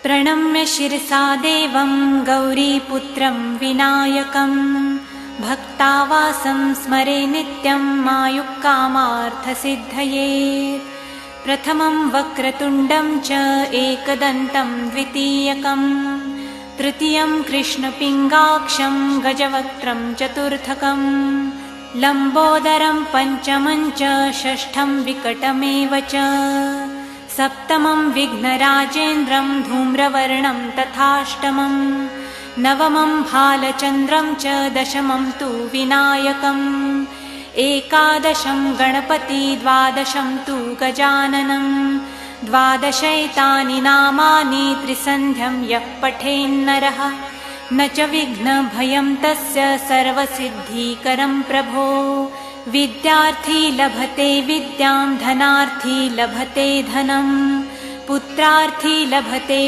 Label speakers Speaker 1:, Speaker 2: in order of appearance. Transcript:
Speaker 1: प्रणम्य शिरसा देवं गौरीपुत्रं विनायकं भक्तावासं स्मरे नित्यं मायुक्कामार्थसिद्धये। प्रथमं वक्रतुण्डं च एकदन्तं द्वितीयकं तृतीयं कृष्णपिङ्गाक्षं गजवक्त्रं चतुर्थकं लम्बोदरं पञ्चमं च षष्ठं विकटमेव च सप्तमं विघ्नराजेन्द्रं धूम्रवर्णं तथाष्टमं नवमं भालचन्द्रं च दशमं तु विनायकम् एकादशं गणपति द्वादशं तु गजाननं द्वादशैतानि नामानि त्रिसन्ध्यं यः पठेन्नरः न च विघ्नभयं तस्य सर्वसिद्धिकरं प्रभो। विद्यार्थी लभते विद्यां धनार्थी लभते धनं पुत्रार्थी लभते